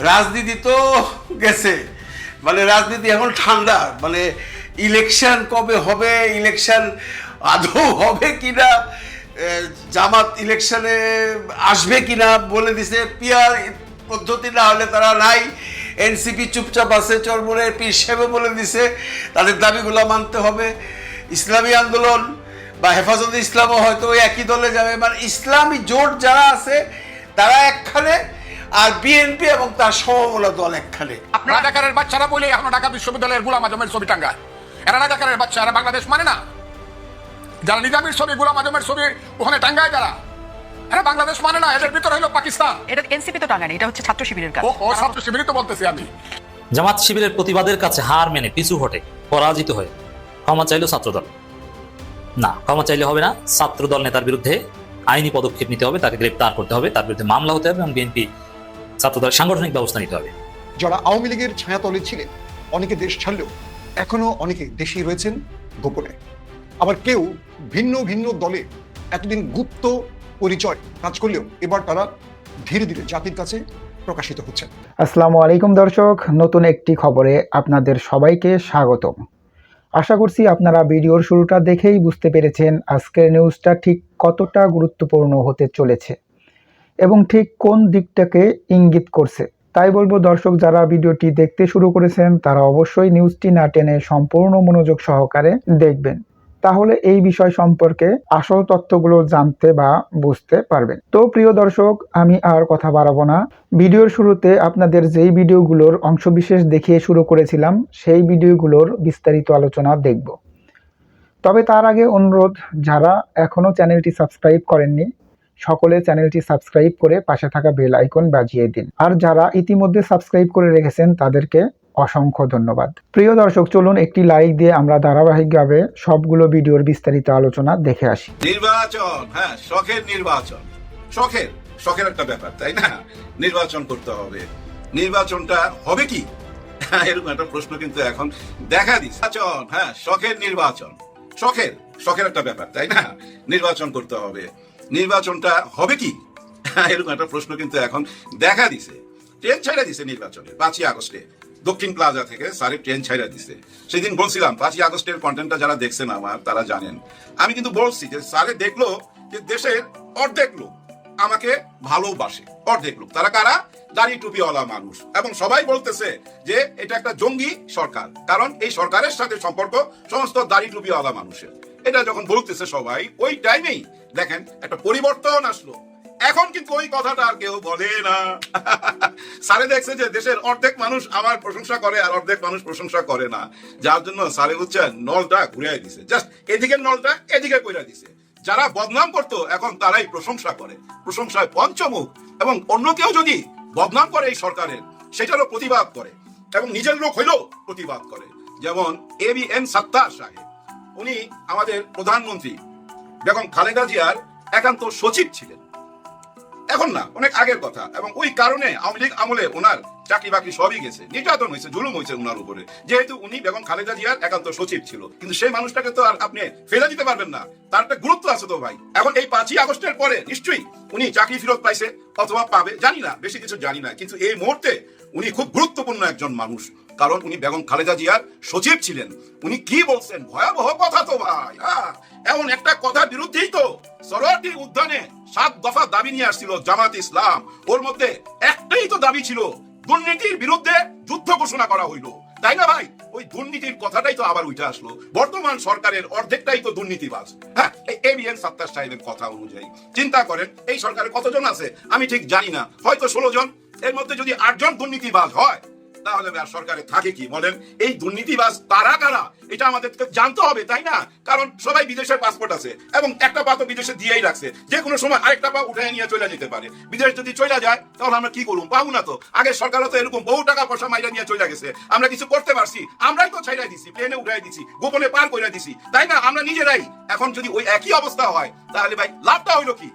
রাজনীতি তো গেছে, মানে রাজনীতি এখন ঠান্ডা, মানে ইলেকশন কবে হবে, ইলেকশন আদৌ হবে কিনা, জামাত ইলেকশনে আসবে কিনা বলে দিছে, পিয়ার পদ্ধতি না হলে তারা নাই, এনসিপি চুপচাপ আছে, চরমনের পীর সাহেব বলে দিছে তাদের দাবিগুলো মানতে হবে, ইসলামী আন্দোলন বা হেফাজতে ইসলামও হয়তো ওই একই দলে যাবে, মানে ইসলামী জোট যারা আছে তারা একখানে, আর বিএনপি এবং তার সমমূল দল একখানে। রাজাকারের বাচ্চারা বলে এখন ঢাকা বিশ্ববিদ্যালয়ের গোলাম আজমের ছবি টাঙ্গায়, এরা রাজাকারের বাচ্চা, এরা বাংলাদেশ মানে না। যারা নিজামীর ছবি, গোলাম আজমের ছবি ওখানে টাঙ্গায়, যারা এরা বাংলাদেশ মানে না, এদের ভিতরে হলো পাকিস্তান। এটা এনসিপি তো টাঙ্গায়, এটা হচ্ছে ছাত্র শিবিরের কাজ। ও ছাত্র শিবিরই তো বলতেছি আমি। জামাত শিবিরের প্রতিবাদের কাছে হার মেনে পিছু হটে পরাজিত হয়ে ক্ষমা চাইল ছাত্রদল। না, ক্ষমা চাইলে হবে না, ছাত্রদল নেতার বিরুদ্ধে আইনি পদক্ষেপ নিতে হবে, তাকে গ্রেপ্তার করতে হবে, তার বিরুদ্ধে মামলা হতে হবে এবং বিএনপি ছাত্রদলের সাংগঠনিক ব্যবস্থা নিতে হবে। যারা আওয়ামী লীগের ছায়াতলে ছিলেন, অনেকে দেশ ছাড়লেও এখনো অনেকে দেশেই রয়েছেন গোপনে। আবার কেউ ভিন্ন ভিন্ন দলে এতদিন গুপ্ত পরিচয় কাজ করলেও এবার তারা ধীরে ধীরে জাতির কাছে প্রকাশিত হচ্ছেন। আসসালামু আলাইকুম দর্শক, নতুন একটি খবরে আপনাদের সবাইকে স্বাগতম। আশা করছি আপনারা ভিডিওর শুরুটা দেখেই বুঝতে পেরেছেন আজকের নিউজটা ঠিক কতটা গুরুত্বপূর্ণ হতে চলেছে এবং ঠিক কোন দিকটাকে ইঙ্গিত করছে। তাই বলবো দর্শক, যারা ভিডিওটি দেখতে শুরু করেছেন তারা অবশ্যই নিউজটি না টেনে সম্পূর্ণ মনোযোগ সহকারে দেখবেন, তাহলে এই বিষয় সম্পর্কে আসল তথ্যগুলো জানতে বা বুঝতে পারবেন। তো প্রিয় দর্শক, আমি আর কথা বাড়াবো না। ভিডিওর শুরুতে আপনাদের যেই ভিডিওগুলোর অংশবিশেষ দেখিয়ে শুরু করেছিলাম সেই ভিডিওগুলোর বিস্তারিত আলোচনা দেখব। তবে তার আগে অনুরোধ, যারা এখনো চ্যানেলটি সাবস্ক্রাইব করেননি সকলে চ্যানেলটি সাবস্ক্রাইব করে পাশে থাকা বেল আইকন বাজিয়ে দিন, আর যারা ইতিমধ্যে সাবস্ক্রাইব করে রেখেছেন তাদেরকে অসংখ্য ধন্যবাদ। প্রিয় দর্শক, চলুন একটি লাইক দিয়ে আমরা ধারাবাহিকভাবে সবগুলো ভিডিওর বিস্তারিত আলোচনা দেখে আসি। নির্বাচন, হ্যাঁ, শখের নির্বাচন, শখের একটা ব্যাপার, তাই না? নির্বাচন করতে হবে, নির্বাচনটা হবে কি এরকম একটা প্রশ্ন কিন্তু এখন দেখা দিচ্ছে। নির্বাচন, হ্যাঁ, শখের নির্বাচন, শখের একটা ব্যাপার, তাই না? নির্বাচন করতে হবে, নির্বাচনটা হবে কি এরকম একটা প্রশ্ন কিন্তু এখন দেখা দিছে। ট্রেন ছাইড়া দিছে নির্বাচনে 5ই আগস্টে দক্ষিণ প্লাজা থেকে স্যারের ট্রেন ছাইড়া দিছে। সেদিন বলছিলাম 5ই আগস্টের কন্টেন্টটা যারা দেখছেন আমার তারা জানেন, আমি কিন্তু বলছি যে স্যারে দেখলো যে দেশের অর্ধেক লোক আমাকে ভালোবাসে, অর্ধেক লোক, তারা কারা? দাড়ি টুপিওয়ালা মানুষ, এবং সবাই বলতেছে যে এটা একটা জঙ্গি সরকার, কারণ এই সরকারের সাথে সম্পর্ক সমস্ত দাড়ি টুপিওয়ালা মানুষের। এটা যখন বলতেছে সবাই, ওই টাইমেই দেখেন একটা পরিবর্তন আসলো। এখন কিন্তু ওই কথাটা আর কেউ বলে না। স্যারে দেখছে যে দেশের অর্ধেক মানুষ আমার প্রশংসা করে আর অর্ধেক মানুষ প্রশংসা করে না, যার জন্য স্যারে বুঝছেন নলটা ঘুরিয়ে দিছে, জাস্ট এদিকের নলটা এদিকে কইরা দিছে। যারা বদনাম করতো এখন তারাই প্রশংসা করে, প্রশংসায় পঞ্চমুখ, এবং অন্য কেউ যদি বদনাম করে এই সরকারের সেটারও প্রতিবাদ করে, এবং নিজের লোক হইলেও প্রতিবাদ করে। যেমন ABM সাত্তার সাহেব, উনি আমাদের প্রধানমন্ত্রী বেগম খালেদা জিয়ার একান্ত সচিব ছিলেন, এখন না, অনেক আগের কথা, এবং ওই কারণে আওয়ামী লীগ আমলে ওনার চাকরি বাকরি সবই গেছে, নির্যাতন হয়েছে, জুলুম হয়েছে ওনার উপরে, যেহেতু উনি বেগম খালেদা জিয়ার একান্ত সচিব ছিল। কিন্তু সেই মানুষটাকে তো আর আপনি ফেলে দিতে পারবেন না, তার একটা গুরুত্ব আছে তো ভাই। এখন এই 5ই আগস্টের পরে নিশ্চয়ই উনি চাকরি ফেরত পাইছে অথবা পাবে, জানি না, বেশি কিছু জানি না, কিন্তু এই মুহূর্তে উনি খুব গুরুত্বপূর্ণ একজন মানুষ, কারণ উনি বেগম খালেদা জিয়ার সচিব ছিলেন। উনি কি বলছেন, ভয়াবহ কথা তো ভাই। এমন একটা কথার বিরুদ্ধেই তো সরোয়ার্দী উদ্যানে 7 দফা দাবি নিয়ে আসছিল জামাত ইসলাম, ওর মধ্যে একটাই তো দাবি ছিল দুর্নীতির বিরুদ্ধে যুদ্ধ ঘোষণা করা হইলো, তাই না ভাই? ওই দুর্নীতির কথাটাই তো আবার উঠে আসলো। বর্তমান সরকারের অর্ধেকটাই তো দুর্নীতিবাজ। হ্যাঁ, এই ABM সাত্তার সাহেবের কথা অনুযায়ী চিন্তা করেন এই সরকারে কতজন আছে আমি ঠিক জানি না, হয়তো 16 জন। এর মধ্যে যদি 8 জন দুর্নীতিবাজ হয় তাহলে আর সরকারে থাকে কি বলেন? এই দুর্নীতিবাজ কারা কারা এটা আমাদেরকে জানতে হবে, তাই না? কারণ সবাই বিদেশের পাসপোর্ট আছে, এবং একটা পা তো বিদেশে দিয়েই রাখছে, যে কোনো সময় আরেকটা পা উঠে নিয়ে চলে যেতে পারে। বিদেশ যদি চলে যায় তাহলে আমরা কি করুন? পাবো না তো। আগে সরকারও তো এরকম বহু টাকা পয়সা মাইরা নিয়ে চলে গেছে, আমরা কিছু করতে পারছি? আমরাই তো ছাইড়াই দিছি, প্লেনে উঠাই দিছি, গোপনে পার করে দিছি, তাই না? আমরা নিজেরাই। এখন যদি ওই একই অবস্থা হয় তাহলে ভাই লাভটা হইলো কি?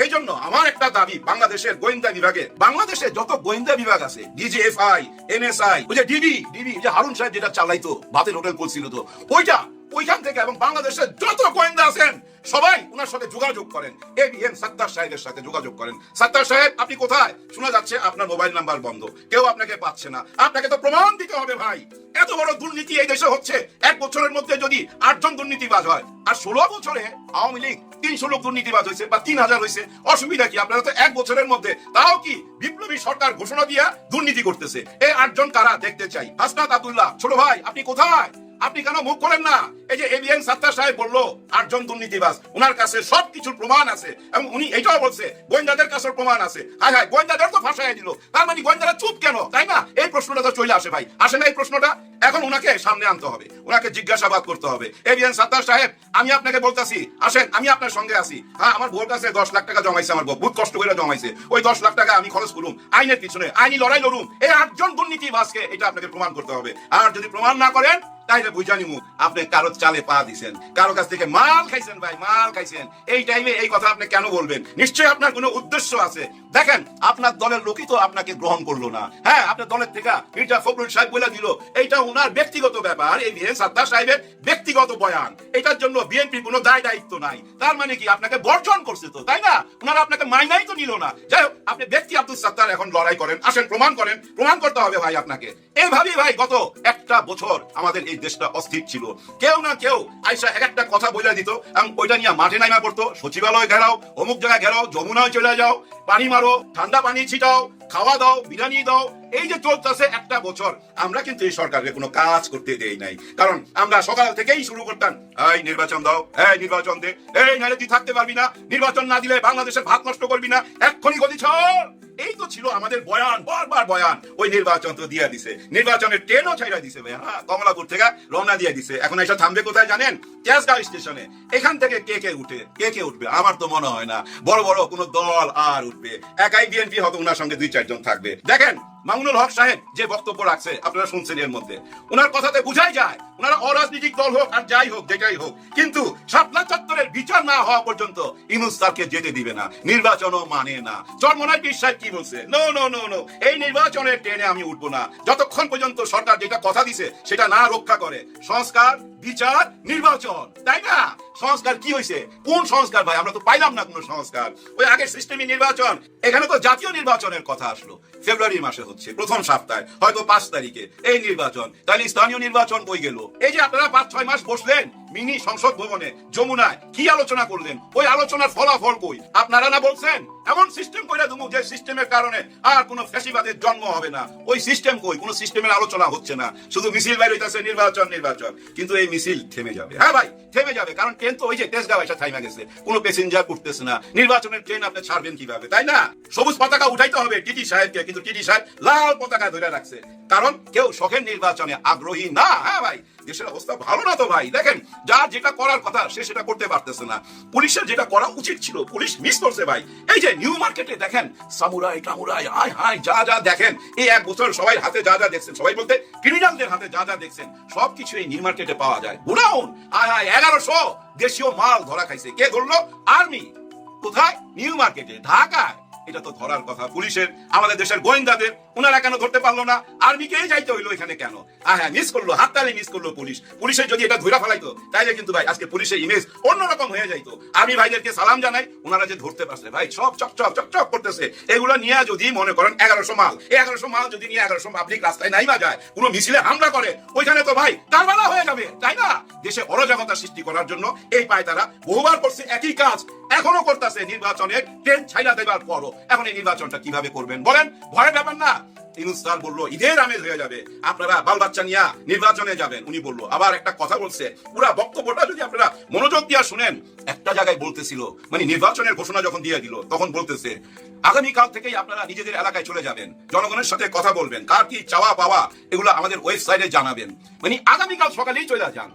এই জন্য আমার একটা দাবি, বাংলাদেশের গোয়েন্দা বিভাগে, বাংলাদেশে যত গোয়েন্দা বিভাগ আছে, DGFI, NSI, ওই যে ডিবি যে হারুন সাহেব যেটা চালাইতো, ভাতের হোটেল করছিল তো, ওইটা ওইখান থেকে এবং বাংলাদেশের যত গোয়েন্দা আছেন সবাই ওনার সাথে যোগাযোগ করেন, ABM সাত্তার সাহেবের সাথে যোগাযোগ করেন। সাত্তার সাহেব আপনি কোথায়? শোনা যাচ্ছে আপনার মোবাইল নাম্বার বন্ধ, কেউ আপনাকে পাচ্ছে না। আপনাকে তো প্রমাণ দিতে হবে ভাই। এত বড় দুর্নীতি এই দেশে হচ্ছে, 1 বছরের মধ্যে যদি 8 জন দুর্নীতিবাজ হয়, আর 16 বছরে আওয়ামী লীগ 300 লোক দুর্নীতিবাজ হয়েছে বা 3000 হয়েছে, অসুবিধা কি? আপনারা তো 1 বছরের মধ্যে, তাও কি বিপ্লবী সরকার ঘোষণা দিয়া দুর্নীতি করতেছে। এই 8 জন কারা দেখতে চাই। হাসনাত আব্দুল্লাহ ছোট ভাই আপনি কোথায়? আপনি কেন মুখ করেন না? এই যে ABM সাত্তার সাহেব বললো 8 জন দুর্নীতিবাজ, ওনার কাছে সবকিছুর প্রমাণ আছে এবং উনি এটাও বলছে গোয়েন্দাদের কাছে প্রমাণ আছে। হায় হায়, গোয়েন্দাদের তো ফাঁসাই দিল, তার মানে গোয়েন্দারা চুপ কেন, তাই না? এই প্রশ্নটা তো চলে আসে ভাই, আসে না এই প্রশ্নটা? এখন উনাকে সামনে আনতে হবে, উনাকে জিজ্ঞাসাবাদ করতে হবে। ABM সাত্তার সাহেব আমি আপনাকে বলতাছি, আসেন আমি আপনার সঙ্গে আছি। হ্যাঁ, আমার বউর কাছে 10 লাখ টাকা জমাইছে, আমার বউ বহুত কষ্ট করে জমাইছে। ওই 10 লাখ টাকা আমি খরচ করুম আইনের পিছনে, আইনি লড়াই লড়ুম। এই 8 জন দুর্নীতিবাজকে এটা আপনাকে প্রমাণ করতে হবে। আর যদি প্রমাণ না করেন তাইলে বুঝানি মুখ আপনি কারো চালে পা দিছেন, কারো কাছ থেকে মাল খাইছেন ভাই, মাল খাইছেন। এই টাইমে এই কথা আপনি কেন বলবেন? নিশ্চয়ই আপনার কোনো উদ্দেশ্য আছে। দেখেন আপনার দলের লোকই তো আপনাকে গ্রহণ করলো না। হ্যাঁ, আপনার দলের থেকে মির্জা ফখরুল সাহেব বলে দিল এইটা ওনার ব্যক্তিগত ব্যাপার, ABM সাত্তার সাহেবের ব্যক্তিগত বয়ান, এটার জন্য বিএনপির কোনো দায় দায়িত্ব নাই। তার মানে কি আপনাকে বর্জন করছে তো, তাই না? ওনারা আপনাকে মাইনাই তো নিল না। যাই হোক, আপনি ব্যক্তি আব্দুল সাত্তার এখন লড়াই করেন, আসেন প্রমাণ করেন, প্রমাণ করতে হবে ভাই আপনাকে। এইভাবেই ভাই গত 1টা বছর আমাদের এই দেশটা অস্থির ছিল। কেউ না কেউ আইসা এক একটা কথা বলে দিত এবং ওইটা নিয়ে মাঠে নাইমা পড়তো, সচিবালয় ঘেরাও, অমুক জায়গায় ঘেরাও, যমুনায় চলে যাও, পানি মারো, ঠান্ডা পানি ছিটাও, খাওয়া দাও, বিরিয়ানি দাও। এই যে চলতেছে 1টা বছর, আমরা কিন্তু এই সরকারের কোনো কাজ করতে দেই নাই। কারণ আমরা সকাল থেকেই শুরু করতাম, এই নির্বাচন দাও, এই নির্বাচন দে, এই নাইলে তুই থাকতে পারবি না, নির্বাচন না দিলে বাংলাদেশের ভাত নষ্ট করবি না, এক্ষুনি গদি ছাড়। এই তো ছিল আমাদের বয়ান, বারবার বয়ান। ওই নির্বাচন তো দিয়ে দিছে, নির্বাচনের ট্রেনও ছাইড়া দিছে ভাই। হ্যাঁ, কমলাপুর থেকে রওনা দিয়ে দিছে। এখন এসে থামবে কোথায় জানেন? তেজগাঁও স্টেশনে। এখান থেকে কে উঠবে? আমার তো মনে হয় না বড় বড় কোনো দল আর উঠবে। একাই বিএনপি হয়তো ওনার সঙ্গে 2-4 জন থাকবে। দেখেন মামুনুল হক সাহেব যে বক্তব্য রাখছে আপনারা শুনছেন, এর মধ্যে ওনার কথাতে বুঝাই যায় ওনারা অরাজনৈতিক দল হোক আর যাই হোক, যেটাই হোক, কিন্তু শাপলা চত্বরের বিচার না হওয়া পর্যন্ত ইউনূস স্যারকে যেতে দিবে না, নির্বাচনও মানে না। চরমোনাই পীর সাহেব কি বলছে? নো নো নো নো, এই নির্বাচনের ট্রেনে আমি উঠবো না যতক্ষণ পর্যন্ত সরকার যেটা কথা দিছে সেটা না রক্ষা করে। সংস্কার, বিচার, নির্বাচন, তাই না? সংস্কার কি হয়েছে? কোন সংস্কার ভাই? আমরা তো পাইলাম না কোনো সংস্কার। ওই আগের সিস্টেমই নির্বাচন। এখানে তো জাতীয় নির্বাচনের কথা আসলো, ফেব্রুয়ারি মাসে হচ্ছে, প্রথম সপ্তাহে, হয়তো 5 তারিখে এই নির্বাচন। তাহলে স্থানীয় নির্বাচন কই গেল? এই যে আপনারা 5-6 মাস বসলেন মিনি সংসদ ভবনে, যমুনায়, কি আলোচনা করলেন? ওই আলোচনার ফলাফল কই? আপনারা না বলছেন এমন সিস্টেম কইরা দেবো যে সিস্টেমের কারণে আর কোনো ফ্যাসিবাদের জন্ম হবে না। ওই সিস্টেম কই? কোনো সিস্টেমের আলোচনা হচ্ছে না, শুধু মিছিল বাইর হইতাছে নির্বাচন নির্বাচন। কিন্তু এই মিছিল থেমে যাবে। হ্যাঁ ভাই, থেমে যাবে, কারণ ট্রেন তো ওই যে তেজগাঁও এসে থাইমা গেছে, কোনো প্যাসেঞ্জার উঠতেছে না। নির্বাচনের ট্রেন আপনি ছাড়বেন কিভাবে, তাই না? সবুজ পতাকা উঠাইতে হবে টিটি সাহেবকে, কিন্তু টিটি সাহেব লাল পতাকা ধরে রাখছে, কারণ কেউ শখের নির্বাচনে আগ্রহী না। হ্যাঁ ভাই, দেশের অবস্থা ভালো না তো ভাই। দেখেন যার যেটা করার কথা সে সেটা করতে পারতেছে না। পুলিশের যেটা করা উচিত ছিল পুলিশ মিস করছে ভাই। এই যে নিউ মার্কেটে দেখেন সামুরাই টামুরাই, আয় হায়, যা যা দেখেন এই 1 বছর সবাই হাতে যা যা দেখছেন, সবাই বলতে ক্রিমিনালদের হাতে যা যা দেখছেন, সবকিছু এই নিউ মার্কেটে পাওয়া যায়। বুড়াউন, আয় হায়, 1100 দেশীয় মাল ধরা খাইছে। কে ধরলো? আর্মি। কোথায়? নিউ মার্কেটে, ঢাকায়। এটা তো ধরার কথা পুলিশের, আমাদের দেশের গোয়েন্দাদের। ওনারা কেন ধরতে পারলো না? আর্মিকেই যাইতে হইলো এখানে কেন? হ্যাঁ, মিস করলো, হাততালি মিস করলো পুলিশ। পুলিশের যদি এটা ধরে ফেলাইতো তাইলে কিন্তু ভাই আজকে পুলিশের ইমেজ অন্যরকম হয়ে যাইতো। আর্মি ভাইদেরকে সালাম জানাই, ওনারা যে ধরতে পারছে ভাই, সব চকচক চকচক করতেছে। এগুলো নিয়ে যদি মনে করেন 1100 মাল, এই 1100 মাল যদি নিয়ে 1100 পাবলিক রাস্তায় নাইমা যায়, কোনো মিছিলে হামলা করে, ওইখানে তো ভাই কারবালা হয়ে যাবে, তাই না? দেশে অরাজকতা সৃষ্টি করার জন্য এই পায় তারা বহুবার করছে একই কাজ, এখনো করতেছে। নির্বাচনের ট্রেন ছাইড়া দেবার পরও এখন এই নির্বাচনটা কিভাবে করবেন বলেন? ভয়ের ব্যাপার না। ইউনূস স্যার বললো ঈদের আমেজ হয়ে যাবে, আপনারা বাল বাচ্চা নিয়ে নির্বাচনে যাবেন, উনি বললো। আবার একটা কথা বলছে, পুরা বক্তব্যটা যদি আপনারা মনোযোগ দিয়ে শুনেন, একটা জায়গায় বলতেছিল, মানে নির্বাচনের ঘোষণা যখন দিয়ে দিল তখন বলতেছে আগামীকাল থেকেই আপনারা নিজেদের এলাকায় চলে যাবেন, জনগণের সাথে কথা বলবেন, কার কি চাওয়া পাওয়া এগুলো আমাদের ওয়েবসাইটে জানাবেন, মানে আগামীকাল সকালেই চলে যান।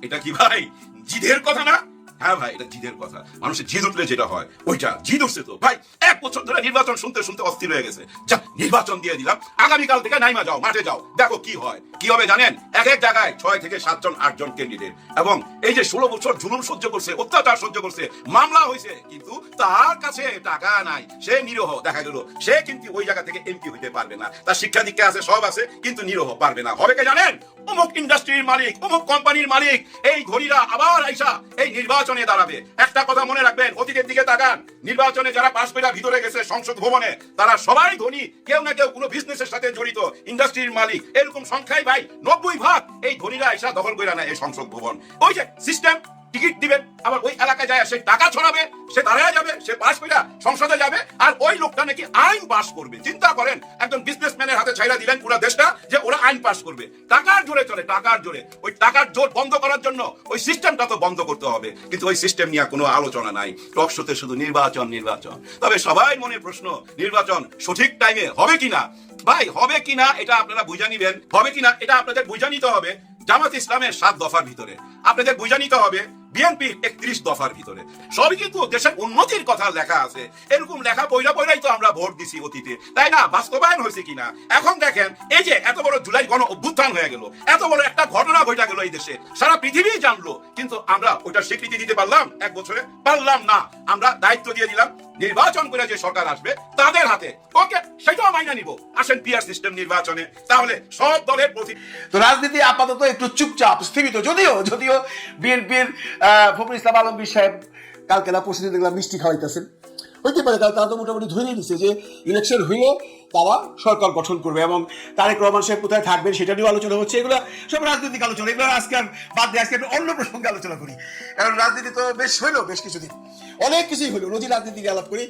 এটা কি ভাই জিদের কথা না? হ্যাঁ ভাই, এটা জিদের কথা। মানুষের জিদ উঠলে যেটা হয় ওইটা জিদ উঠছে তো ভাই। 1 বছর ধরে নির্বাচন শুনতে শুনতে অস্থির হয়ে গেছে। যা, নির্বাচন দিয়ে দিলাম, আগামীকাল থেকে নাইমা যাও, মাঠে যাও, দেখো কি হয়। কি হবে জানেন? এক এক জায়গায় 6 থেকে 7 জন 8 জন ক্যান্ডিডেট, এবং এই যে 16 বছর জুলুম সহ্য করছে, অত্যাচার সহ্য করছে, মামলা হয়েছে, কিন্তু তার কাছে টাকা নাই, সে নিরহ। দেখা গেল সে কিন্তু ওই জায়গা থেকে এমপি হইতে পারবে না, তার শিক্ষা দীক্ষা আছে, সব আছে, কিন্তু নিরহ পারবে না। হবে কে জানেন? অমুক ইন্ডাস্ট্রির মালিক, অমুক কোম্পানির মালিক, এই ধনীরা আবার আইসা এই নির্বাচনে দাঁড়াবে। একটা কথা মনে রাখবেন, অতীতের দিকে তাকান, নির্বাচনে যারা পাশ পেরা ভিতরে গেছে সংসদ ভবনে, তারা সবাই ধনী, কেউ না কেউ কোনো বিজনেসের সাথে জড়িত, ইন্ডাস্ট্রির মালিক। এরকম সংখ্যায় ভাই 90% এই ধনীরা আইসা দখল করে না এই সংসদ ভবন। ওই যে সিস্টেম, টিকিট দিবেন, আবার ওই এলাকায় যায় সে টাকা ছড়াবে, সে দাঁড়ায় যাবে, সে পাশ পেরা সংসদে যাবে, আর ওই লোকটা নাকি আইন পাস করবে। চিন্তা করেন, একজন বিজনেসম্যানের হাতে ছাইরা দিলেন পুরো দেশটা যে ওরা আইন পাস করবে। টাকার জোরে চলে, টাকার জোরে। ওই টাকার জোর বন্ধ করার জন্য ওই সিস্টেমটা তো বন্ধ করতে হবে, কিন্তু ওই সিস্টেম নিয়ে কোনো আলোচনা নাই। টক শোতে শুধু নির্বাচন নির্বাচন। তবে সবাই মনে প্রশ্ন, নির্বাচন সঠিক টাইমে হবে কিনা? ভাই, হবে কিনা এটা আপনারা বুঝে নিবেন, হবে কিনা এটা আপনাদের বুঝে নিতে হবে জামাত ইসলামের 7 দফার ভিতরে, আপনাদের বুঝে নিতে হবে বিএনপির 31 দফার ভিতরে। সবই কিন্তু দেশের উন্নতির কথা লেখা আছে। এরকম লেখা পয়লাই তো আমরা ভোট দিছি অতীতে, তাই না? বাস্তবায়ন হয়েছে কিনা এখন দেখেন। এই যে এত বড় জুলাই গণ অভ্যুত্থান হয়ে গেল, এত বড় একটা ঘটনা ঘটে গেল এই দেশে, সারা পৃথিবী জানলো, কিন্তু আমরা ওইটা স্বীকৃতি দিতে পারলাম 1 বছরে? পারলাম না। আমরা দায়িত্ব দিয়ে দিলাম নির্বাচন করে যে সরকার আসবে তাদের হাতে, ওকে, সেটাও মাইনা নিব। আসেন পিআর সিস্টেম নির্বাচনে, তাহলে সব দলের প্রতি। তো রাজনীতি আপাতত একটু চুপচাপ স্থিমিত, যদিও বিএনপির ফখরুল ইসলাম আলমগীর সাহেব কালকে না পরশুদিন দেখলাম মিষ্টি খাওয়াইতেছেন। হইতে পারে তারা তো মোটামুটি ধরে নিচ্ছে যে ইলেকশন হইলে তারা সরকার গঠন করবে, এবং তারেক রহমান সাহেব কোথায় থাকবেন সেটা নিয়েও আলোচনা হচ্ছে। এগুলো সব রাজনৈতিক আলোচনা, এগুলো আজকে আর বাদ দিয়ে আজকে অন্য প্রসঙ্গে আলোচনা করি, কারণ রাজনীতি তো বেশ কিছুদিন অনেক কিছুই হলো, রোজই রাজনীতি আলাপ করি।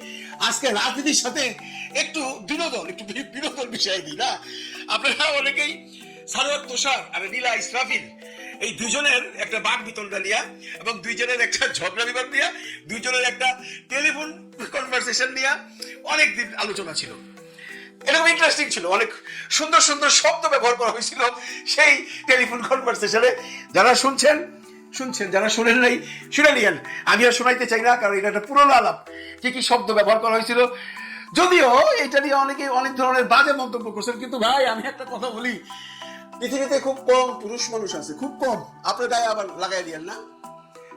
আজকে রাজনীতির সাথে একটু বিনোদন বিষয় দিই না। আপনারা অনেকেই সারোয়ার তুষার আর নীলা ইসরাফিল, এই দুজনের একটা বাক বিতণ্ডা নিয়ে, এবং দুইজনের একটা ঝগড়া বিবাদ নিয়ে, দুইজনের একটা টেলিফোন কনভারসেশন নিয়ে অনেকদিন আলোচনা ছিল। এরকম ইন্টারেস্টিং ছিল, অনেক সুন্দর সুন্দর শব্দ ব্যবহার করা হয়েছিল সেই টেলিফোন কনভারসেশনে। যারা শুনছেন, যারা শুনেন নাই শুনে নিয়েন। আমি আর শোনাইতে চাই না, কারণ এটা একটা পুরনো আলাপ। কি শব্দ ব্যবহার করা হয়েছিল, যদিও এটা নিয়ে অনেকে অনেক ধরনের বাজে মন্তব্য করছেন, কিন্তু ভাই আমি একটা কথা বলি, পৃথিবীতে খুব কম পুরুষ মানুষ আছে, খুব কম। আপনার গায়ে আবার লাগাই দিয়েন না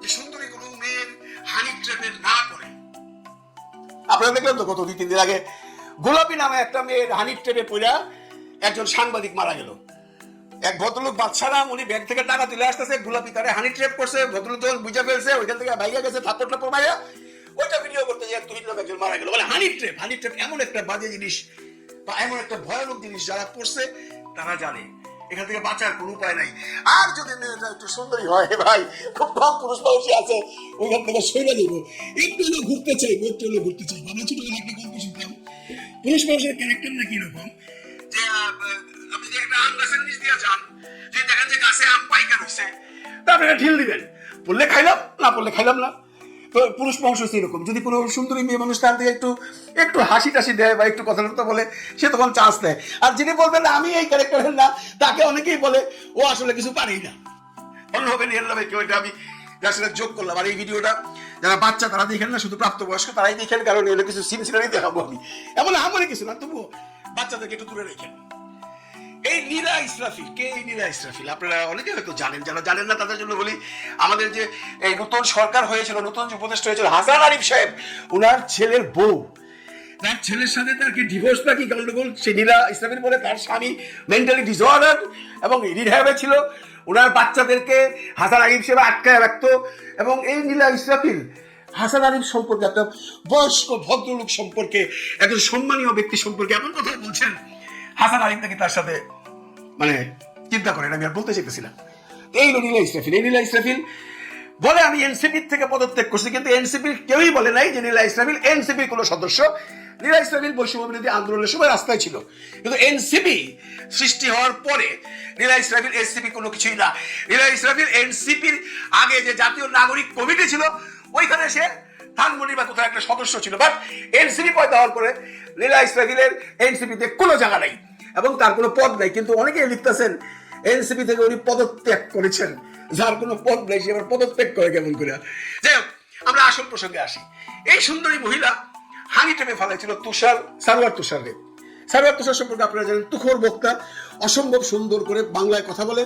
যে সুন্দরী কোনো মেয়ের হানি ট্রেপের না করে। আপনারা দেখলেন তো গত 2-3 দিন আগে গোলাপি নামে একটা মেয়ের হানি ট্রেপে পড়া একজন সাংবাদিক মারা গেল। এক ভদ্রলোক বাচ্চারা, উনি ব্যাগ থেকে টাকা তুলে আসতেছে, গোলাপি তারে হানি ট্রেপ করছে, ভদ্রলোক তখন বুঝা ফেলছে, ওইখান থেকে ভাইগা গেছে, থাপ্পড় টাপ্পড় মাইয়া ওইটা ভিডিও করতে যে একজন মারা গেল। বলে হানি ট্রেপ এমন একটা বাজে জিনিস বা এমন একটা ভয়ানক জিনিস, যারা করছে তারা জানে এখান থেকে বাঁচার কোনো উপায় নাই। আর যদি মেয়েটা একটু সুন্দরী হয়, ভাই খুব কম পুরুষ মানুষই আছে ওইখান থেকে সরে দেব। একটু হলেও ঘুরতে চাই মানে ছোটবেলা একটা গল্প শুনতাম, পুরুষ মানুষের ক্যারেক্টার নাকি এরকম যে আপনি যে একটা আম গাছের নিচ দিয়ে যান, যদি দেখেন যে গাছে আম পাইকা রয়েছে, তারপরে ঢিল দিবেন, পড়লে খাইলাম, না পড়লে খাইলাম না। তো পুরুষ মানুষ হচ্ছে এরকম, যদি কোনো সুন্দরী মেয়ে মানুষ তার দিকে একটু হাসি টাসি দেয় বা একটু কথাবার্তা বলে, সে তখন চান্স দেয়। আর যিনি বলবেন না আমি এই ক্যারেক্টারের না, তাকে অনেকেই বলে ও আসলে কিছু পারেই না। অন্যভাবে নিয়ে নেবে কেউ, এটা আমি যার সাথে যোগ করলাম। আর এই ভিডিওটা যারা বাচ্চা তারা দেখেন না, শুধু প্রাপ্তবয়স্ক তারাই দেখেন, কারণ এগুলো কিছু সিনসিনারি দেখাবো আমি, এমন আমার কিছু না, তবুও বাচ্চাদেরকে একটু দূরে রেখেন। এই নীলা ইসরাফিল, কে এই নীলা ইসরাফিল? আপনারা অনেকে হয়তো জানেন, যারা জানেন না তাদের জন্য বলি, আমাদের যে এই নতুন সরকার হয়েছিল, নতুন যে উপদেষ্টা হয়েছিল হাসান আরিফ সাহেব, ওনার ছেলের বউ, তার ছেলের সাথে তার কি ডিভোর্স নাকি গন্ডগোল, সে নীলা ইসরাফিল বলে তার স্বামী মেন্টালি ডিসঅর্ডার এবং রিহ্যাবে ছিল, ওনার বাচ্চাদেরকে হাসান আরিফ সাহেব আটকায় রাখতো। এবং এই নীলা ইসরাফিল হাসান আরিফ সম্পর্কে, একটা বয়স্ক ভদ্রলোক সম্পর্কে, একজন সম্মানীয় ব্যক্তি সম্পর্কে এমন কথা বলছেন, হাসান আরিফ নাকি তার সাথে মানে চিন্তা করেন, আমি আর বলতে চাইতেছিলাম। এই নীলা ইসরাফিল বলে আমি এনসিপি থেকে পদত্যাগ করছি, কিন্তু এনসিপির কেউই বলে নাই যে নীলা ইসরাফিল এনসিপির কোনো সদস্য। নীলা ইসরাফিল বৈষম্য বিরোধী আন্দোলনের সময় রাস্তায় ছিল, কিন্তু এনসিপি সৃষ্টি হওয়ার পরে নীলা ইসরাফিল এনসিপি কোনো কিছুই না। নীলা ইসরাফিল এনসিপির আগে যে জাতীয় নাগরিক কমিটি ছিল ওইখানে সে ধানমন্ডি বা কোথাও একটা সদস্য ছিল, বাট এনসিপি পয়দা হওয়ার পরে নীলা ইসরাফিলের এনসিপিতে কোনো জায়গা নাই এবং তার কোনো পদ নাই। কিন্তু অনেকেই লিখতেছেন এনসিপি থেকে উনি পদত্যাগ করেছেন, যার কোনো পদ নেই সে আবার পদত্যাগ করে কেমন করে। যাই হোক, আমরা আসল প্রসঙ্গে আসি। এই সুন্দরী মহিলা হানি টেপে ফেলাইছিল সারোয়ার তুষারকে। সারোয়ার তুষার সম্পর্কে আপনারা জানেন, তুখোর বক্তা, অসম্ভব সুন্দর করে বাংলায় কথা বলে,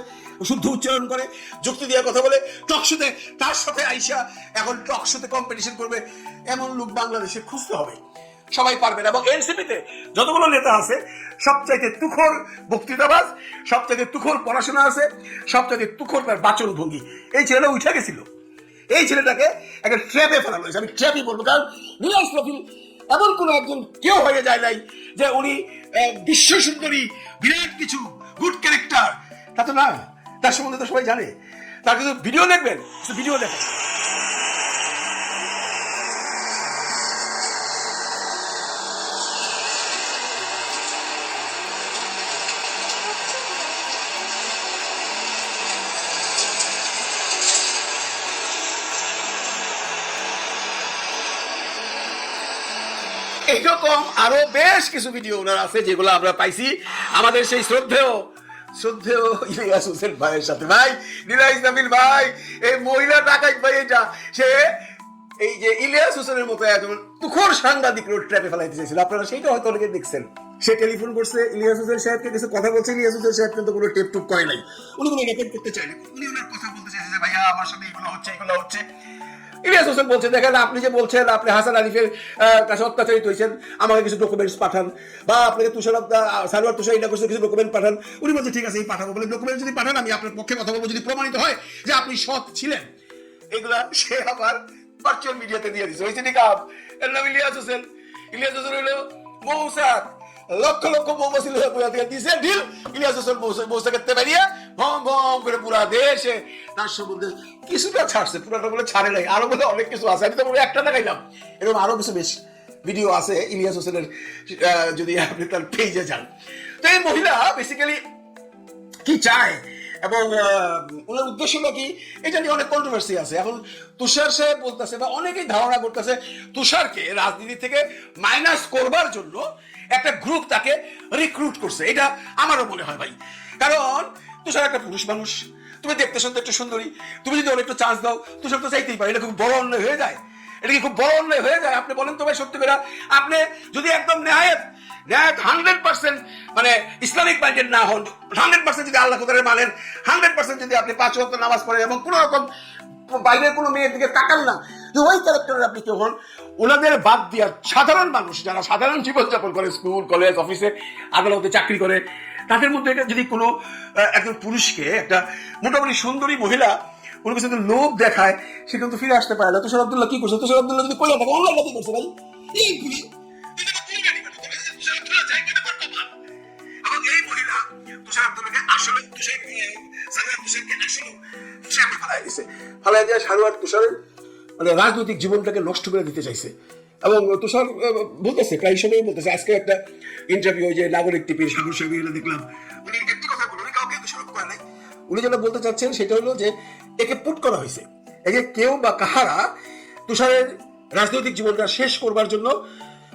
শুদ্ধ উচ্চারণ করে, যুক্তি দিয়ে কথা বলে, টকশোতে তার সাথে আইসা এখন টকশোতে কম্পিটিশন করবে এমন লোক বাংলাদেশে খুঁজতে হবে, সবাই পারবে না। এবং এনসিপিতে যতগুলো নেতা আছে সবচাইতে তুখোর বক্তৃতাবাজ, সবচাইতে তুখোর পড়াশোনা আছে, সবচাইতে তুখোর তার বাচন ভঙ্গি। এই ছেলেটা উঠে গেছিল, এই ছেলেটাকে একটা ট্র্যাপে ফেলানো হয়েছে। আমি ট্র্যাপই বলবো, কারণ নীলাজ রফিক এমন কোন একজন কেউ হয়ে যায় নাই যে উনি বিশ্ব সুন্দরী বিরাট কিছু গুড ক্যারেক্টার, তা তো না। তার সম্বন্ধে তো সবাই জানে। তার কিন্তু ভিডিও দেখবেন, ভিডিও দেখেন। এইরকম আরো বেশ কিছু ভিডিও ওনার আছে যেগুলো আমরা পাইছি আমাদের সেই শ্রদ্ধেয় ইলিয়াস হোসেন ভাইয়ের সাথে। ভাই নীলা ইসলামিল ভাই, এই মহিলা ডাকাইত ভাই, এটা সে এই যে ইলিয়াস হোসেনের মতো একজন তুখোর সাংবাদিক ট্র্যাপে ফেলাইতে চাইছিল। আপনারা সেইটা হয়তো অনেকে দেখছেন। সে টেলিফোন করছে ইলিয়াস হোসেন সাহেবকে, কিছু কথা বলছে। ইলিয়াস হোসেন সাহেব কিন্তু কোনো টেপ টুপ করে নাই, উনি কোনো রেকর্ড করতে চাইনি। উনি ওনার কথা বলতে চাইছে যে ভাইয়া আমার সাথে এগুলো হচ্ছে। ইলিয়াস হোসেন বলছে, দেখেন আপনি যে বলছেন আপনি হাসান আরিফের কাছে অত্যাচারিত হয়েছেন, আমাকে কিছু ডকুমেন্টস পাঠান, বা আপনাকে সারোয়ার তুষার এটা করছে, কিছু ডকুমেন্ট পাঠান। উনি বলছে ঠিক আছে, এই পাঠাবো। বলে ডকুমেন্ট যদি পাঠান আমি আপনার পক্ষে কথা বলবো, যদি প্রমাণিত হয় যে আপনি সৎ ছিলেন। এগুলা সে আবার ভার্চুয়াল মিডিয়াতে দিয়ে দিচ্ছে। হয়েছে নি কাম। এর নাম ইলিয়াস হোসেন। ইলিয়াস হোসেন হইলো মৌসাক, লক্ষ লক্ষ মৌমাছি দিয়েছে ঢিল। ইলিয়াস হোসেন মৌসাকে বেরিয়ে ভম ভম করে পুরা দেশে তার সম্বন্ধে কিছুটা ছাড়ছে, পুরাটা বলে ছাড়ে নাই, আরো বলে অনেক কিছু আছে। আমি তো বলে একটা দেখাইলাম, এরকম আরো কিছু বেশ ভিডিও আছে ইলিয়াস হোসেনের, যদি আপনি তার পেজে যান। তো এই মহিলা বেসিক্যালি কি চায় এবং ওনার উদ্দেশ্য কি, এটা নিয়ে অনেক কন্ট্রোভার্সি আছে। এখন তুষার সাহেব বলতেছে বা অনেকেই ধারণা করতেছে তুষারকে রাজনীতি থেকে মাইনাস করবার জন্য একটা গ্রুপ তাকে রিক্রুট করছে। এটা আমারও মনে হয় ভাই, কারণ তুষার একটা পুরুষ মানুষ, তুমি দেখতে শুনতে একটু সুন্দরী, তুমি যদি ওর একটু চান্স দাও, তুষার তো চাইতেই পারে। এটা খুব বড় অন্যায় হয়ে যায়, এটা কি খুব বড় অন্যায় হয়ে যায়? আপনি বলেন তো ভাই সত্যি করে, আপনি যদি একদম ন্যায় 100% মানে ইসলামিক মাইন্ডেড না হন, 100% যদি আল্লাহ কোরআনের মানেন, 100% যদি আপনি 5 ওয়াক্ত নামাজ পড়েন এবং কোন রকম বাইরের কোনো মেয়ের দিকে তাকান না, যে ওই ক্যারেক্টারের আপনি কেউ হন, ওনাদের বাদ দিয়া সাধারণ মানুষ যারা সাধারণ জীবনযাপন করে, স্কুল কলেজ অফিসে আদালতে চাকরি করে, তাদের মধ্যে যদি কোনো একজন পুরুষকে, একটা মোটামুটি সুন্দরী মহিলা কোনো কিছু লোভ দেখায়, সে কিন্তু ফিরে আসতে পারে না। তুষার আব্দুল্লাহ কি করছে? তুষার আব্দুল্লাহ যদি কইয়া থাকে অনলাইন কি করছে ভাই, এই মহিলা তুষার আব্দুল্লাহকে আসলে ফালাই দেওয়া সারোয়ার তুষারের মানে রাজনৈতিক জীবনটাকে নষ্ট করে দিতে চাইছে। এবং তুষার বলতেছে, প্রায় সময় বলতেছে, আজকে একটা ইন্টারভিউ যে নাগরিক টিভির দেখলাম, উনি একটি কথা বলুন, উনি কাউকে দোষারোপ করে নাই। উনি যেটা বলতে চাচ্ছেন সেটা হলো যে একে পুট করা হয়েছে, একে কেউ বা কাহারা তুষারের রাজনৈতিক জীবনটা শেষ করবার জন্য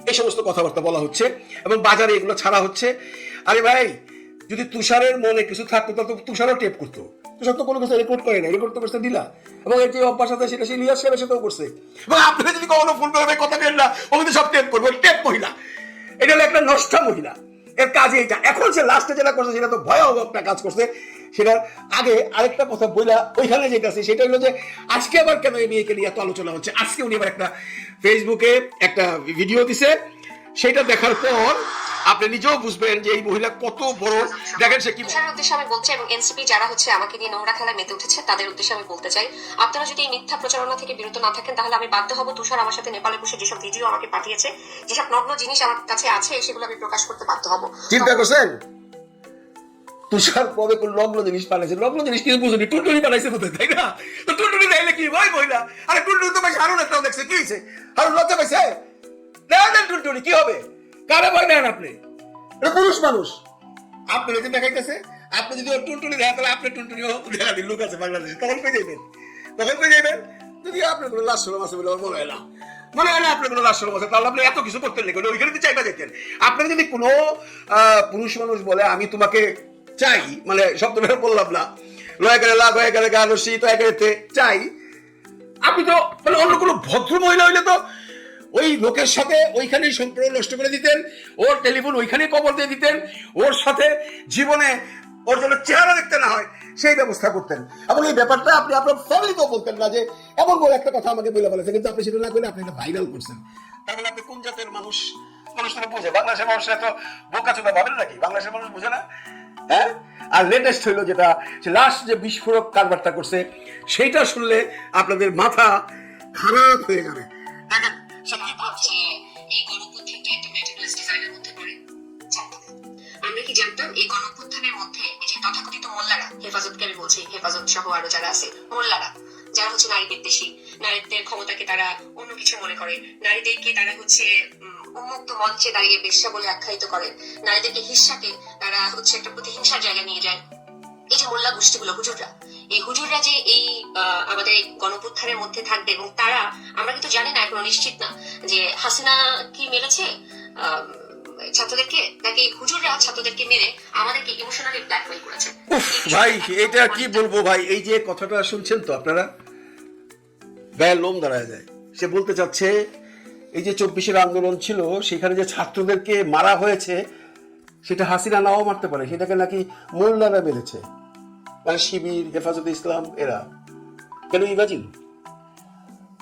এই সমস্ত কথাবার্তা বলা হচ্ছে এবং বাজারে এগুলো ছাড়া হচ্ছে। আরে ভাই, যদি তুষারের মনে কিছু থাকতো তাহলে তুষারও টেপ করতো। তুষার তো কোনো কিছু রেকর্ড করে না, রেকর্ড তো করতে দিলা। এবং এর যে অভ্যাস আছে সেটা সেই ইলিয়াস সাহেবের সাথেও করছে। এবং আপনি যদি কখনো ফোন করে কথা বের না, ও কিন্তু সব টেপ করবে, টেপ মহিলা। এটা হলো একটা নষ্টা মহিলা, এর কাজে এটা। এখন সে লাস্টে যেটা করছে সেটা তো ভয়াবহ একটা কাজ করছে। সেটার আগে আরেকটা কথা বইলা ওইখানে যেটা আছে সেটা হলো যে আজকে আবার কেন এই মেয়েকে নিয়ে এত আলোচনা হচ্ছে। আজকে উনি আবার একটা ফেসবুকে একটা ভিডিও দিছে, সেটা দেখার পর আপনি নিজেও বুঝবেন যে এই মহিলা কত বড়। দেখেন সে কি উদ্দেশ্যে আমি বলছি, এবং এনসিপি যারা হচ্ছে আমাকে নিয়ে নোংরা খেলায় মেতে উঠেছে তাদের উদ্দেশ্যে আমি বলতে চাই, আপনারা যদি এই মিথ্যা প্রচারণা থেকে বিরত না থাকেন তাহলে আমি বাধ্য হব তুষার আমার সাথে নেপালে বসে যেসব ভিডিও আমাকে পাঠিয়েছে, যেসব নগ্ন জিনিস আমার কাছে আছে, সেগুলো আমি প্রকাশ করতে বাধ্য হব। চিন্তা করছেন তুষার কবে কোন লগ্ন জিনিস বানাইছে? লগ্ন জিনিস কিছু বুঝুনি, টুনটুনি বানাইছে বোধ, তাই না? তো টুনটুনি দেখলে কি ভাই মহিলা? আরে টুনটুনি তো ভাই হারুন একটাও দেখছে, কি হয়েছে? হারুন লজ্জা পাইছে? দেন টুনটুনি কি হবে? কারে ভয় নেন আপনি? এটা পুরুষ মানুষ। আপনি যদি দেখাইতেছে, আপনি যদি টুনটুনি দেখা, তাহলে আপনি টুনটুনিও দেখা দিন লোক আছে বাংলাদেশে, তখন পেয়ে যাইবেন। যদি আপনার কোনো লাশ শরম আছে বলে আমার মনে হয় না আপনার কোনো লাশ শরম আছে, তাহলে আপনি এত কিছু করতেন না, ওইখানে চাইবা যেতেন। আপনি যদি কোনো পুরুষ মানুষ বলে আমি তোমাকে চাই, মানে শব্দটা বললাম না, লয়া করে লাগ হয়ে গেলে গান শীত হয়ে গেলে চাই। আপনি তো মানে অন্য কোনো ভদ্র মহিলা হইলে তো ওই লোকের সাথে ওইখানেই সম্পর্ক নষ্ট করে দিতেন, ওর টেলিফোন ওইখানেই কবর দিয়ে দিতেন, ওর সাথে জীবনে ওর জন্য চেহারা দেখতে না হয় সেই ব্যবস্থা করতেন। এবং এই ব্যাপারটা আপনি আপনার ফ্যামিলিকেও বলতেন না যে এমন বলে একটা কথা আমাকে বলে বলেছে, কিন্তু আপনি সেটা না করে আপনি এটা ভাইরাল করছেন। তাহলে আপনি কোন জাতের মানুষ? মানুষটা বোঝে? বাংলাদেশের মানুষরা তো বোকা চোখা ভাবেন নাকি? বাংলাদেশের মানুষ বোঝে না? হ্যাঁ। আর লেটেস্ট হইলো যেটা লাস্ট যে বিস্ফোরক কারবারটা করছে, সেইটা শুনলে আপনাদের মাথা খারাপ হয়ে যাবে। দেখেন সে কি ভাবছে। এই গণঅভ্যুত্থানটা একটা ম্যাটেরিয়ালিস্ট ডিজাইনের মধ্যে পড়ে। আমরা কি জানতাম এই গণঅভ্যুত্থানের মধ্যে এই যে তথাকথিত মোল্লারা, হেফাজতকে আমি বলছি, হেফাজত সহ আরো যারা আছে মোল্লারা, যারা হচ্ছে নারী বিদ্বেষী, নারীদের ক্ষমতাকে তারা অন্য কিছু মনে করে, নারীদেরকে তারা হচ্ছে উন্মুক্ত মঞ্চে দাঁড়িয়ে বেশ্যা বলে আখ্যায়িত করে, নারীদেরকে হিংসাকে তারা হচ্ছে একটা প্রতিহিংসার জায়গায় নিয়ে যায়। এই যে মোল্লা গোষ্ঠীগুলো, হুজুররা, এই হুজুররা যে এই আমাদের গণঅভ্যুত্থানের মধ্যে থাকবে, এবং তারা, আমরা কিন্তু জানি না, এখনো নিশ্চিত না যে হাসিনা কি মেরেছে ছাত্রদেরকে, নাকি হুজুররা ছাত্রদেরকে মেরে আমাদেরকে ইমোশনালি ব্ল্যাকমেইল করেছে। ভাই এটা কি বলবো ভাই, এই যে কথাটা শুনছেন তো আপনারা, গায়ের লোম দাঁড়ায় যায়। সে বলতে চাচ্ছে এই যে 24-এর আন্দোলন ছিল, সেখানে যে ছাত্রদেরকে মারা হয়েছে সেটা হাসিনা নাও মারতে পারে, সেটাকে নাকি মোল্লারা মেরেছে, মানে শিবির, হেফাজতে ইসলাম, এরা। কেন ইমাজিন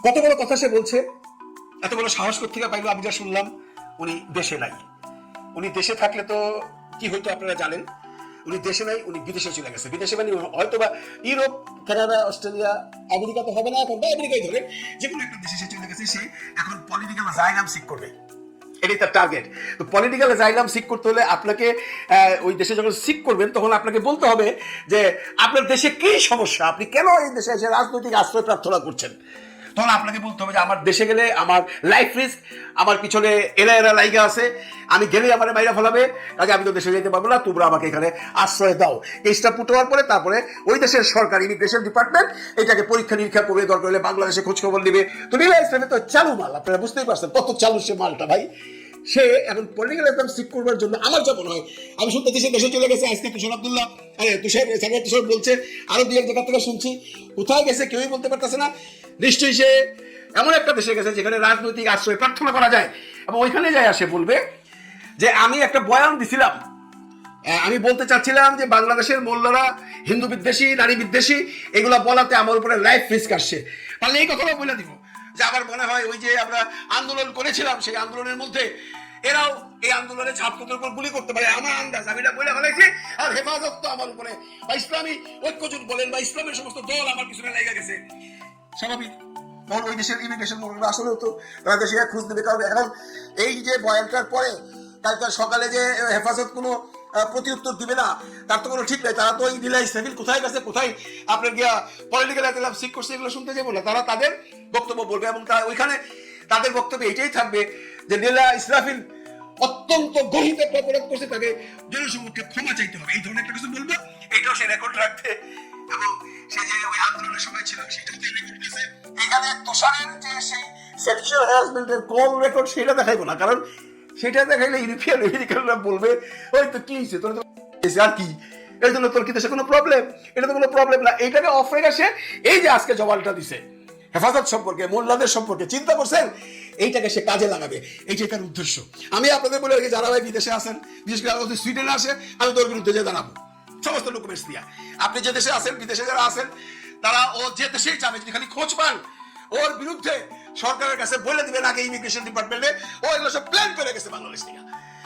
কত বড় কথা সে বলছে। এত বড় সাহস কোত্থেকে পাইলো? আমি যা শুনলাম উনি দেশে নাই। উনি দেশে থাকলে তো কি হইতো আপনারা জানেন। উনি দেশে নাই, উনি বিদেশে চলে গেছে। বিদেশে মানে হয়তো বা ইউরোপ, কানাডা, অস্ট্রেলিয়া, আমেরিকা তো হবে না এখন, বা আমেরিকাই ধরে, যে কোনো একটা দেশে সে চলে গেছে। সে এখন পলিটিক্যাল জাইলাম সিক করবে, এটাই তার টার্গেট। তো পলিটিক্যাল জাইলাম সিক করতে হলে আপনাকে ওই দেশে যখন সিক করবেন তখন আপনাকে বলতে হবে যে আপনার দেশে কি সমস্যা, আপনি কেন এই দেশে এসে রাজনৈতিক আশ্রয় প্রার্থনা করছেন। তখন আপনাকে বলতে হবে যে আমার দেশে গেলে আমার লাইফ রিস্ক, আমার পিছনে এরা লাইগা আছে, আমি গেলে আমার মাইরা ফেলাবে, কাজে আমি তো দেশে যেতে পারবো না, তোমরা আমাকে এখানে আশ্রয় দাও। কেসটা পুট হওয়ার পরে তারপরে ওই দেশের সরকার, ইমিগ্রেশন ডিপার্টমেন্ট এটাকে পরীক্ষা নিরীক্ষা করবে, দরকার হলে বাংলাদেশে খোঁজখবর নিবে। তো নীলা ইসলামে তো চালু মাল, আপনারা বুঝতেই পারছেন কত চালু সে মালটা ভাই। সে এখন পলিটিক্যাল একদম সিক করবার জন্য আমার যা মনে হয়, আমি শুনতে দেশে চলে গেছে। আজকে তুষার আব্দুল্লাহ, তুষার বলছে, আরো দুই এক জায়গা থেকে শুনছি, কোথায় গেছে কেউই বলতে পারতেছে না। নিশ্চয়ই সে এমন একটা দেশে গেছে যেখানে রাজনৈতিক আশ্রয় প্রার্থনা করা যায়, এবং ওইখানে যায় আসে বলবে যে আমি একটা বয়ান দিছিলাম, আমি বলতে চাচ্ছিলাম যে বাংলাদেশের মোল্লারা হিন্দু বিদ্বেষী, নারী বিদ্বেষী, এগুলা বলাতে আমার উপরে লাইফ রিস্ক আসছে। তাহলে এই কথাটা বলে দিব যে আমার মনে হয় ওই যে আমরা আন্দোলন করেছিলাম, সেই আন্দোলনের মধ্যে এরাও এই আন্দোলনে ছাত্রদের উপর গুলি করতে পারে, আমার আন্দাজ। আমি এটা বলে ফেলেছি। আর হেফাজত তো আমার উপরে, বা ইসলামী ঐক্যজোট বলেন, বা ইসলামের সমস্ত দল আমার পিছনে লেগে গেছে। স্বাভাবিক, তখন ওই দেশের ইমিগ্রেশন আসলেও তো তারা দেশে খোঁজ দেবে। কারণ এখন এই যে বয়ানটার পরে কালকার সকালে যে হেফাজত কোনো প্রতিউত্তর দিবে না তার তো কোনো ঠিক নাই। তারা তো ওই নীলা ইসলামিল কোথায় গেছে, কোথায় আপনার গিয়া পলিটিক্যাল এলাম সিক করছে, এগুলো শুনতে যাবো না। তারা তাদের বক্তব্য বলবে, এবং ওইখানে তাদের বক্তব্য এটাই থাকবে যে নীলা ইসরাফিল অত্যন্ত গহিত একটা অপরাধ করছে, তাকে জনসমক্ষে ক্ষমা চাইতে হবে, এই ধরনের একটা কিছু বলবো। এটাও সে রেকর্ড রাখবে, এবং সে যে ওই আন্দোলনের সময় ছিল সেটাও রেকর্ড দিয়েছে। এখানে তুষারের যে সেই সেক্সুয়াল হ্যারাসমেন্টের কল রেকর্ড সেটা দেখাইবো না, কারণ সেটা দেখাইলে ইউরোপিয়ান আমেরিকানরা বলবে ওই তো কি হয়েছে তোর, আর কি এর জন্য তোর কি দেশে কোনো প্রবলেম? এটা তো কোনো প্রবলেম না। এইটাকে অফ রেখে সে এই যে আজকে জবানটা দিছে হেফাজত সম্পর্কে, মোল্লাদের সম্পর্কে, চিন্তা করছেন এইটাকে সে কাজে লাগাবে, এইটাই তার উদ্দেশ্য। আমি আপনাদের বলে রাখি, যারা ভাই বিদেশে আসেন, বিশেষ করে সুইডেনে আসে, আমি তোর বিরুদ্ধে যে দাঁড়াবো সমস্ত ডকুমেন্টস দিয়া। আপনি যে দেশে আসেন, বিদেশে যারা আসেন, তারা ও যে দেশেই যাবে, যদি খালি খোঁজ পান ওর বিরুদ্ধে সরকারের কাছে বলে দিবেন আগে ইমিগ্রেশন ডিপার্টমেন্টে, ও এগুলো সব প্ল্যান করে গেছে বাংলাদেশ থেকে।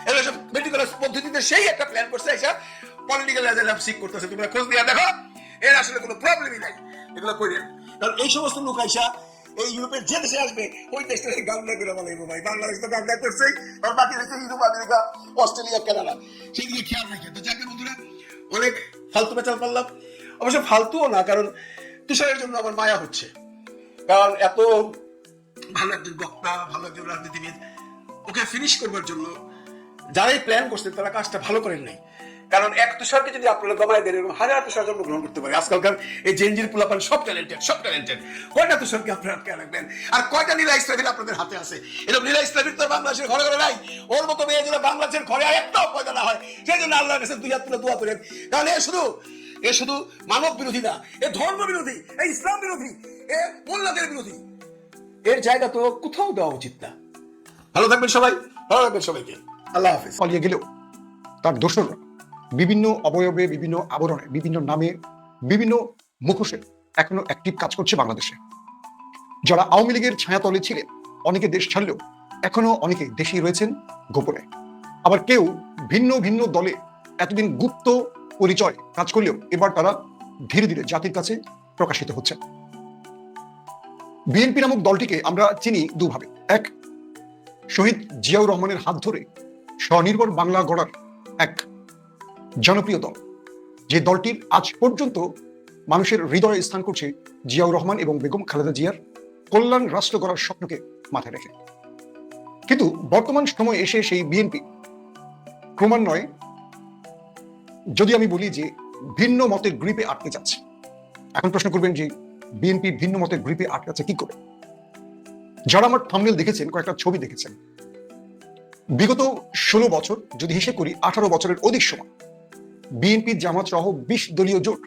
এগুলো সব মেডিকেল পদ্ধতিতে সেই একটা প্ল্যান করছে, এইসব পলিটিক্যাল এজেন্ডা সিক করতেছে। তোমরা খোঁজ দিয়া দেখো, এর আসলে কোনো প্রবলেমই নাই, এগুলো কইলেন। কারণ এই সমস্ত লোক আইসা এই ইউরোপের যে দেশে আসবে ওই দেশটাকে গামলা করে বলাইবো ভাই। বাংলাদেশ তো গামলা করছেই, আর বাকি দেশে ইউরোপ, আমেরিকা, অস্ট্রেলিয়া, কানাডা, সেদিকে খেয়াল রাখে। তো যাকে বন্ধুরা অনেক ফালতু পেঁচাল পারলাম, অবশ্য ফালতুও না, কারণ তুষারের জন্য আমার মায়া হচ্ছে। কারণ এত ভালো একজন বক্তা, ভালো একজন রাজনীতিবিদ, ওকে ফিনিশ করবার জন্য যারাই প্ল্যান করছেন তারা কাজটা ভালো করেন নাই। কারণ এক তুষারকে যদি আপনারা দমায় দেন এরকম হাজার তুষার জন্মগ্রহণ করতে পারে। আজকালকার এই জেনজির পোলাপান সব ট্যালেন্টেড। কয়টা তুষারকে আপনারা আটকে রাখবেন? আর কয়টা নীলা ইসলামী আপনাদের হাতে আছে? এরকম নীলা ইসলামীর তো বাংলাদেশের ঘরে ঘরে নাই। ওর মতো মেয়ে যেন বাংলাদেশের ঘরে একটাও পয়দা না হয়, সেই জন্য আল্লাহর কাছে দুই হাত তুলে দোয়া করেন। কারণ এ শুধু মানব বিরোধী না, এ ধর্ম বিরোধী, এ ইসলাম বিরোধী, এ মোল্লাদের বিরোধী। এর জায়গা তো কোথাও দেওয়া উচিত না। ভালো থাকবেন সবাই, ভালো থাকবেন সবাইকে, আল্লাহ হাফেজ। পালিয়ে গেলেও তার দোসররা বিভিন্ন অবয়বে, বিভিন্ন আবরণে, বিভিন্ন নামে, বিভিন্ন মুখোশে এখনো অ্যাক্টিভ কাজ করছে বাংলাদেশে। যারা আওয়ামী লীগের ছায়াতলে ছিলেন, অনেকে দেশ ছাড়লেও এখনো অনেকে দেশেই রয়েছেন গোপনে। আবার কেউ ভিন্ন ভিন্ন দলে এতদিন গুপ্ত পরিচয় কাজ করলেও এবার তারা ধীরে ধীরে জাতির কাছে প্রকাশিত হচ্ছে। বিএনপি নামক দলটিকে আমরা চিনি দুভাবে। এক, শহীদ জিয়াউর রহমানের হাত ধরে স্বনির্ভর বাংলা গড়ার এক জনপ্রিয় দল, যে দলটির আজ পর্যন্ত মানুষের হৃদয়ে স্থান করছে জিয়াউর রহমান এবং বেগম খালেদা জিয়ার কল্যাণ রাষ্ট্র গড়ার স্বপ্নকে মাথায় রেখে। কিন্তু বর্তমান সময়ে এসে সেই বিএনপি ক্রমান্বয়ে, যদি আমি বলি যে ভিন্ন মতের গ্রিপে আটকে যাচ্ছে। এখন প্রশ্ন করবেন যে বিএনপি ভিন্ন মতের গ্রিপে আটকে যাচ্ছে কি করে? যারা আমার থাম্বনেল দেখেছেন, কয়েকটা ছবি দেখেছেন, বিগত 16 বছর যদি হিসেব করি, 18 বছরের অধিক সময় বিএনপি জামাত সহ 20 দলীয় জোট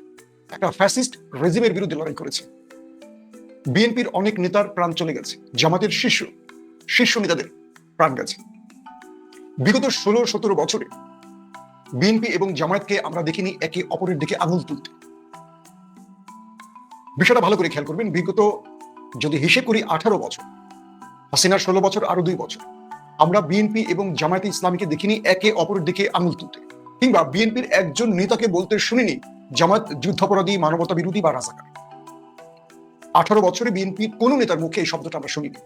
একটা ফ্যাসিস্ট রেজিমের বিরুদ্ধে লড়াই করেছে। বিএনপির অনেক নেতার প্রাণ চলে গেছে, জামাতের শীর্ষ নেতাদের প্রাণ গেছে। বিগত 16-17 বছরে বিএনপি এবং জামায়াতকে আমরা দেখিনি একে অপরের দিকে আঙুল তুলতে। বিষয়টা ভালো করে খেয়াল করবেন। বিগত যদি হিসেব করি 18 বছর, হাসিনার 16 বছর, আরো 2 বছর, আমরা বিএনপি এবং জামায়াতে ইসলামীকে দেখিনি একে অপরের দিকে আঙুল তুলতে, কিংবা বিএনপির একজন নেতাকে বলতে শুনিনি জামায়াত যুদ্ধাপরাধী, মানবতা বিরোধী বা রাজাকার। 18 বছরে বিএনপির কোন নেতার মুখে এই শব্দটা আমরা শুনিনি,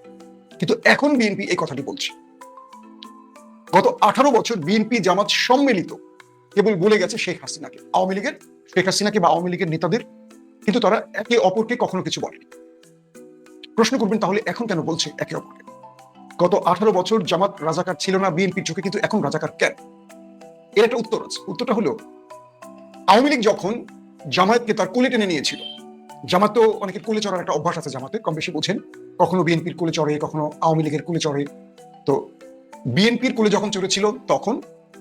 কিন্তু এখন বিএনপি এই কথাটি বলছে। গত 18 বছর বিএনপি জামাত সম্মিলিত কেবল বলে গেছে শেখ হাসিনাকে, আওয়ামী লীগের শেখ হাসিনাকে বা আওয়ামী লীগের নেতাদের, কিন্তু তারা একে অপরকে কখনো কিছু বলেনি। প্রশ্ন করবেন তাহলে এখন কেন বলছে একে অপরকে? গত 18 বছর জামাত রাজাকার ছিল না বিএনপির চোখে, কিন্তু এখন রাজাকার কেন? এর একটা উত্তর আছে। উত্তরটা হলো, আওয়ামী লীগ যখন জামায়াতকে তার কোলে টেনে নিয়েছিল, জামাত তো অনেকের কোলে চড়ার একটা অভ্যাস আছে, জামাতে কম বেশি বোঝেন, কখনো বিএনপির কোলে চড়ে, কখনো আওয়ামী লীগের কোলে চড়ে। তো বিএনপির কোলে যখন চড়েছিল তখন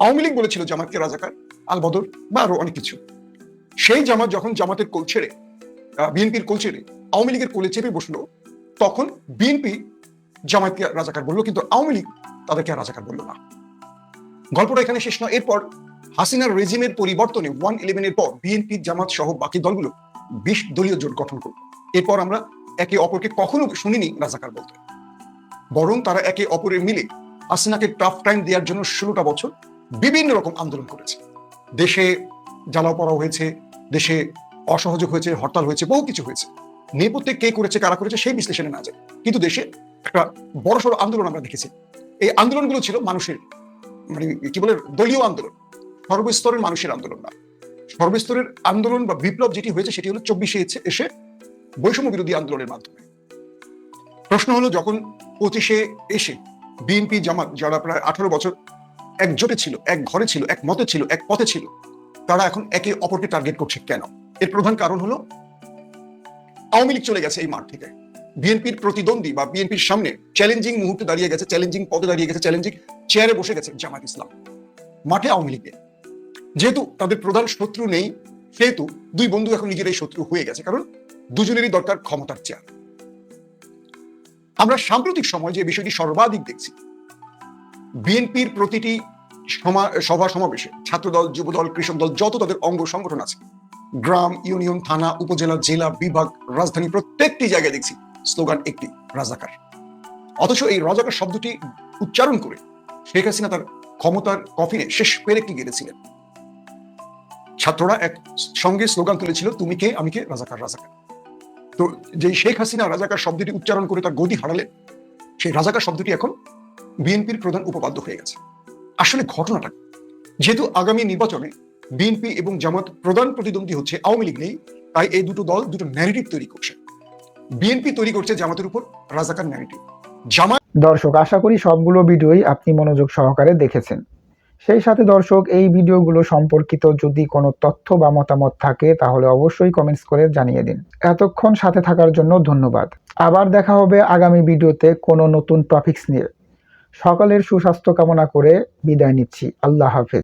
আওয়ামী লীগ বলেছিল জামাতকে রাজাকার, আল বদর বা আরো অনেক কিছু। সেই জামাত যখন জামাতের কোল ছেড়ে, বিএনপির কোল ছেড়ে আওয়ামী লীগের কোলে চেপে বসলো, তখন বিএনপি জামায়াতকে রাজাকার বললো, কিন্তু আওয়ামী লীগ তাদেরকে রাজাকার বললো না। গল্পটা এখানে শেষ নয়। এরপর হাসিনার রেজিমের পরিবর্তনে 1/11 এর পর বিএনপি জামাত সহ বাকি দলগুলো 20 দলীয় জোট গঠন করলো। এরপর আমরা একে অপরকে কখনো শুনিনি রাজাকার বলতে, বরং তারা একে অপরের মিলে হাসিনাকে টাফ টাইম দেওয়ার জন্য 16টা বছর বিভিন্ন রকম আন্দোলন করেছে। দেশে জ্বালাও পড়া হয়েছে, দেশে অসহযোগ হয়েছে, হরতাল হয়েছে, বহু কিছু হয়েছে। নেপথ্যে কে করেছে, কারা করেছে সেই বিশ্লেষণে না যায়, কিন্তু দেশে একটা বড়সড় আন্দোলন আমরা দেখেছি। এই আন্দোলনগুলো ছিল মানুষের, মানে কি বলে, দলীয় আন্দোলন, সর্বস্তরের মানুষের আন্দোলন না। সর্বস্তরের আন্দোলন বা বিপ্লব যেটি হয়েছে সেটি হলো 24-এ এসে বৈষম্য বিরোধী আন্দোলনের মাধ্যমে। প্রশ্ন হলো, যখন 25-এ এসে বিএনপি জামাত, যারা প্রায় 18 বছর একজোটে ছিল, এক ঘরে ছিল, এক মতে ছিল, এক পথে ছিল, তারা এখন একে অপরকে টার্গেট করছে কেন? এর প্রধান কারণ হলো আওয়ামী লীগ চলে গেছে এই মাঠ থেকে। বিএনপির প্রতিদ্বন্দ্বী বা বিএনপির সামনে চ্যালেঞ্জিং মুহূর্তে দাঁড়িয়ে গেছে, চ্যালেঞ্জিং পদে দাঁড়িয়ে গেছে, চ্যালেঞ্জিং চেয়ারে বসে গেছে জামাত ইসলাম, মাঠে আওয়ামী লীগে। যেহেতু তাদের প্রধান শত্রু নেই, সেহেতু দুই বন্ধু এখন নিজেরাই শত্রু হয়ে গেছে, কারণ দুজনেরই দরকার ক্ষমতার চেয়ার। আমরা সাম্প্রতিক সময় যে বিষয়টি সর্বাধিক দেখছি, বিএনপির প্রতিটি সভা সমাবেশে ছাত্রদল, যুবদল, কৃষক দল, যত তাদের অঙ্গ সংগঠন আছে, গ্রাম, ইউনিয়ন, থানা, উপজেলা, জেলা, বিভাগ, রাজধানী, প্রত্যেকটি জায়গায় দেখছি স্লোগান একটি, রাজাকার। অথচ এই রাজাকার শব্দটি উচ্চারণ করে শেখ হাসিনা তার ক্ষমতার কফিনে শেষ পেরেকটি গেড়েছিলেন। ছাত্ররা এক সঙ্গে স্লোগান তুলেছিল, তুমি কে, আমি কে, রাজাকার রাজাকার। তো যে শেখ হাসিনা রাজাকার শব্দটি উচ্চারণ করে তার গদি হারালেন, সেই রাজাকার শব্দটি এখন বিএনপির প্রধান উপপাদ্য হয়ে গেছে। আসলে ঘটনাটা, যেহেতু আগামী নির্বাচনে বিএনপি এবং জামাত প্রধান প্রতিদ্বন্দ্বী হচ্ছে, আওয়ামী লীগ নেই, তাই এই দুটো দল দুটো ন্যারেটিভ তৈরি করছে। বিএনপি তৈরি করছে জামাতের উপর রাজাকার ন্যারেটিভ। জামাত দর্শক, আশা করি সবগুলো ভিডিওই আপনি মনোযোগ সহকারে দেখেছেন। সেই সাথে দর্শক, এই ভিডিওগুলো সম্পর্কিত যদি কোনো তথ্য বা মতামত থাকে তাহলে অবশ্যই কমেন্টস করে জানিয়ে দিন। এতক্ষণ সাথে থাকার জন্য ধন্যবাদ। আবার দেখা হবে আগামী ভিডিওতে কোনো নতুন টপিকস নিয়ে। সকলের সুস্বাস্থ্য কামনা করে বিদায় নিচ্ছি। আল্লাহ হাফেজ।